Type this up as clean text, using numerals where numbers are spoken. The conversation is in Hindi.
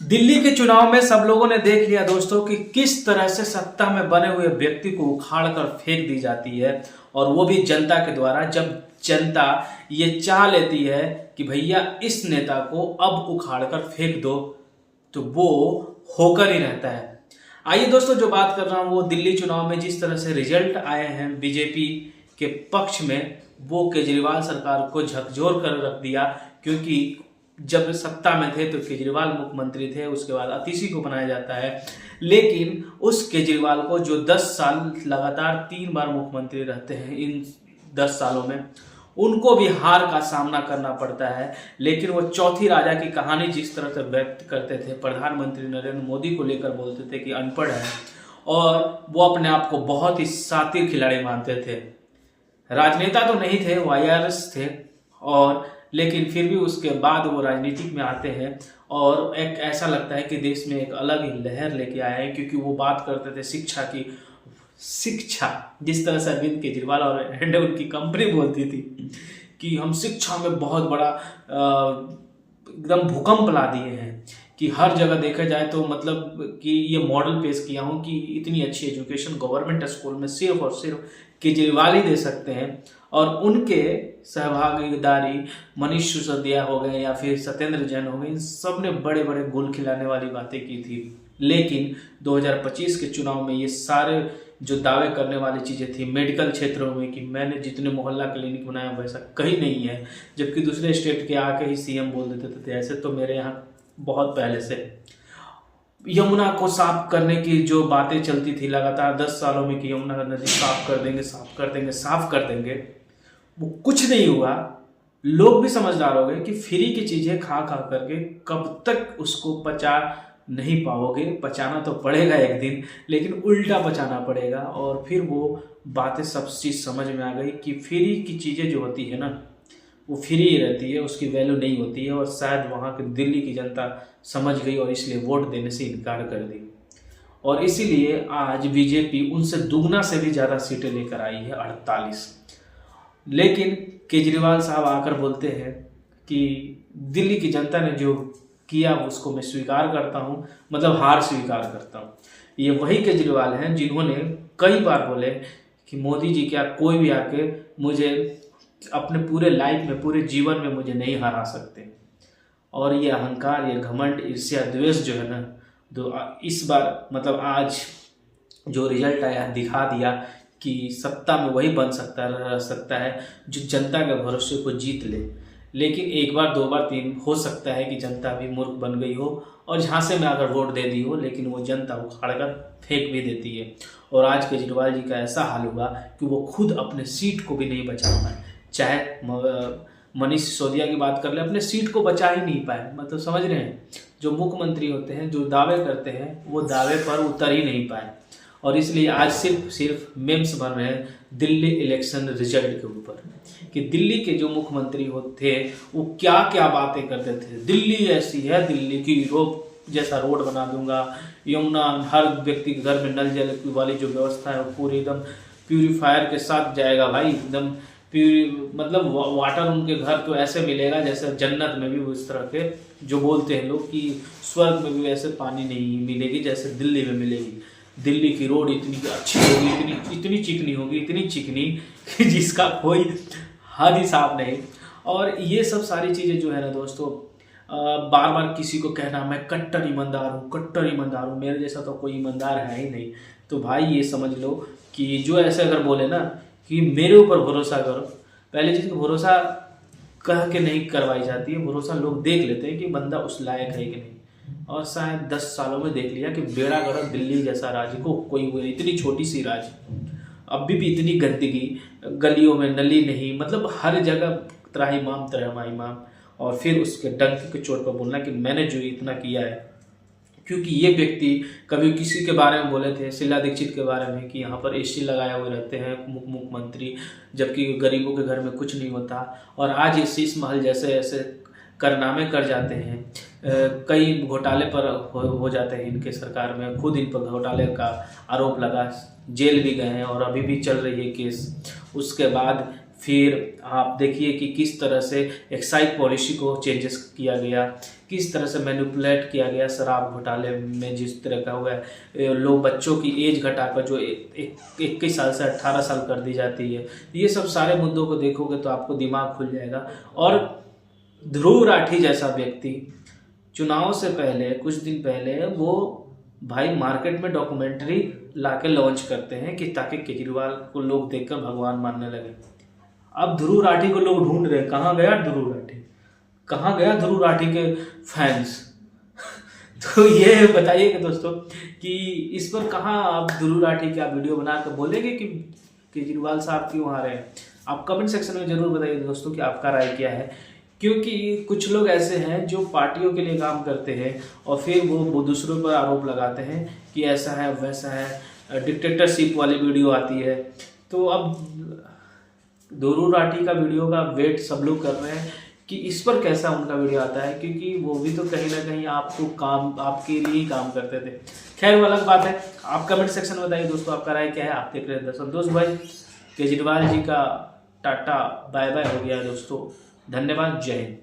दिल्ली के चुनाव में सब लोगों ने देख लिया दोस्तों कि किस तरह से सत्ता में बने हुए व्यक्ति को उखाड़ कर फेंक दी जाती है, और वो भी जनता के द्वारा। जब जनता ये चाह लेती है कि भैया इस नेता को अब उखाड़ कर फेंक दो, तो वो होकर ही रहता है। आइए दोस्तों, जो बात कर रहा हूँ वो दिल्ली चुनाव में जिस तरह से रिजल्ट आए हैं बीजेपी के पक्ष में, वो केजरीवाल सरकार को झकझोर कर रख दिया। क्योंकि जब सत्ता में थे तो केजरीवाल मुख्यमंत्री थे, उसके बाद अतीशी को बनाया जाता है, लेकिन उस केजरीवाल को जो 10 साल लगातार 3 बार मुख्यमंत्री रहते हैं, इन 10 सालों में उनको भी हार का सामना करना पड़ता है। लेकिन वो चौथी राजा की कहानी जिस तरह से व्यक्त करते थे, प्रधानमंत्री नरेंद्र मोदी को लेकर बोलते थे कि अनपढ़ है, और वो अपने आप को बहुत ही शातिर खिलाड़ी मानते थे। राजनेता तो नहीं थे, वो आईआरएस थे, और लेकिन फिर भी उसके बाद वो राजनीतिक में आते हैं और एक ऐसा लगता है कि देश में एक अलग ही लहर लेके आए हैं। क्योंकि वो बात करते थे शिक्षा की, शिक्षा जिस तरह से अरविंद केजरीवाल और उनकी कंपनी बोलती थी कि हम शिक्षा में बहुत बड़ा एकदम भूकंप ला दिए हैं, कि हर जगह देखा जाए तो मतलब कि ये मॉडल पेश किया हूँ कि इतनी अच्छी एजुकेशन गवर्नमेंट स्कूल में सिर्फ और सिर्फ केजरीवाल ही दे सकते हैं। और उनके सहभागीदारी मनीष सिसोदिया हो गए या फिर सत्येंद्र जैन हो गए, इन सब ने बड़े बड़े गुल खिलाने वाली बातें की थी। लेकिन 2025 के चुनाव में ये सारे जो दावे करने वाली चीज़ें थी मेडिकल क्षेत्रों में, कि मैंने जितने मोहल्ला क्लिनिक बनाया वैसा कहीं नहीं है, जबकि दूसरे स्टेट के आके ही सीएम बोल देते थे ऐसे तो मेरे यहाँ बहुत पहले से। यमुना को साफ करने की जो बातें चलती थी लगातार 10 सालों में कि यमुना नदी साफ कर देंगे, साफ कर देंगे, साफ कर देंगे, वो कुछ नहीं हुआ। लोग भी समझदार हो गए कि फ्री की चीजें खा खा करके कब तक उसको पचा नहीं पाओगे। पचाना तो पड़ेगा एक दिन, लेकिन उल्टा पचाना पड़ेगा। और फिर वो बातें सब चीज समझ में आ गई कि फ्री की चीजें जो होती है ना, वो फ्री ही रहती है, उसकी वैल्यू नहीं होती है। और शायद वहाँ के दिल्ली की जनता समझ गई और इसलिए वोट देने से इनकार कर दी। और इसीलिए आज बीजेपी उनसे दुगना से भी ज़्यादा सीटें लेकर आई है, 48। लेकिन केजरीवाल साहब आकर बोलते हैं कि दिल्ली की जनता ने जो किया उसको मैं स्वीकार करता हूँ, मतलब हार स्वीकार करता हूँ। ये वही केजरीवाल हैं जिन्होंने कई बार बोले कि मोदी जी क्या कोई भी आके मुझे अपने पूरे लाइफ में, पूरे जीवन में मुझे नहीं हरा सकते। और ये अहंकार, ये घमंड, ईर्ष्या, द्वेष जो है ना, तो इस बार मतलब आज जो रिजल्ट आया दिखा दिया कि सत्ता में वही बन सकता रह सकता है जो जनता के भरोसे को जीत ले। लेकिन एक बार, 2 बार, 3 हो सकता है कि जनता भी मूर्ख बन गई हो और झांसे में अगर वोट दे दी हो, लेकिन वो जनता उखाड़ कर फेंक भी देती है। और आज केजरीवाल जी का ऐसा हाल हुआ कि वो खुद अपने सीट को भी नहीं बचा पाए। चाहे मनीष सिसोदिया की बात कर ले, अपने सीट को बचा ही नहीं पाए। मतलब समझ रहे हैं, जो मुख्यमंत्री होते हैं, जो दावे करते हैं, वो दावे पर उतर ही नहीं पाए। और इसलिए आज सिर्फ मेम्स बन रहे हैं दिल्ली इलेक्शन रिजल्ट के ऊपर, कि दिल्ली के जो मुख्यमंत्री थे वो क्या क्या बातें करते थे। दिल्ली ऐसी है, दिल्ली की जैसा रोड बना दूंगा, यमुना हर व्यक्ति के घर में नल जल वाली जो व्यवस्था है वो पूरी एकदम प्यूरीफायर के साथ जाएगा भाई, एकदम मतलब वाटर उनके घर तो ऐसे मिलेगा जैसे जन्नत में भी उस तरह के, जो बोलते हैं लोग कि स्वर्ग में भी वैसे पानी नहीं मिलेगी जैसे दिल्ली में मिलेगी। दिल्ली की रोड इतनी अच्छी होगी, इतनी चिकनी होगी, इतनी चिकनी कि जिसका कोई हद ही साफ नहीं। और ये सब सारी चीज़ें जो है ना दोस्तों, बार बार किसी को कहना मैं कट्टर ईमानदार हूँ, कट्टर ईमानदार हूँ, मेरे जैसा तो कोई ईमानदार है ही नहीं। तो भाई ये समझ लो कि जो ऐसे अगर बोले ना कि मेरे ऊपर भरोसा करो, पहले चीज़ भरोसा कह के नहीं करवाई जाती है, भरोसा लोग देख लेते हैं कि बंदा उस लायक है कि नहीं। और शायद 10 सालों में देख लिया कि बेड़ा गर्क दिल्ली जैसा राज्य को कोई, इतनी छोटी सी राज्य, अभी भी इतनी गंदगी, गलियों में नली नहीं, मतलब हर जगह त्राहिमाम त्राहिमाम। और फिर उसके डंक के चोट पर बोलना कि मैंने जो इतना किया है। क्योंकि ये व्यक्ति कभी किसी के बारे में बोले थे, शीला दीक्षित के बारे में, कि यहाँ पर एसी लगाए हुए रहते हैं मुख्यमंत्री, जबकि गरीबों के घर में कुछ नहीं होता। और आज ये शीश महल जैसे ऐसे कारनामे कर जाते हैं, कई घोटाले पर हो जाते हैं इनके सरकार में, खुद इन पर घोटाले का आरोप लगा, जेल भी गए हैं और अभी भी चल रही है केस। उसके बाद फिर आप देखिए कि किस तरह से एक्साइज पॉलिसी को चेंजेस किया गया, किस तरह से मैनिपुलेट किया गया शराब घोटाले में, जिस तरह का हुआ है लोग बच्चों की एज घटाकर जो 21 साल से 18 साल कर दी जाती है। ये सब सारे मुद्दों को देखोगे तो आपको दिमाग खुल जाएगा। और ध्रुव राठी जैसा व्यक्ति चुनाव से पहले कुछ दिन पहले वो भाई मार्केट में डॉक्यूमेंट्री लाके लॉन्च करते हैं कि ताकि केजरीवाल को लोग देखकर भगवान मानने लगे। अब ध्रुव राठी को लोग ढूंढ रहे हैं, कहाँ गया ध्रुव राठी, कहाँ गया ध्रुव राठी के फैंस। तो ये बताइए कि दोस्तों कि इस पर कहाँ आप ध्रुव राठी की आप वीडियो बना कर बोलेंगे कि केजरीवाल साहब क्यों आ रहे हैं। आप कमेंट सेक्शन में जरूर बताइए दोस्तों कि आपका राय क्या है, क्योंकि कुछ लोग ऐसे हैं जो पार्टियों के लिए काम करते हैं और फिर वो दूसरों पर आरोप लगाते हैं कि ऐसा है वैसा है, डिक्टेटरशिप वाली वीडियो आती है। तो अब ध्रुव राठी का वीडियो का वेट सब लोग कर रहे हैं कि इस पर कैसा उनका वीडियो आता है, क्योंकि वो भी तो कहीं ना कहीं आपको काम आपके लिए ही काम करते थे। खैर वो अलग बात है, आप कमेंट सेक्शन में बताइए दोस्तों आपका राय क्या है। आप देख रहे हैं संतोष भाई, केजरीवाल जी का टाटा बाय बाय हो गया दोस्तों। धन्यवाद, जय हिंद।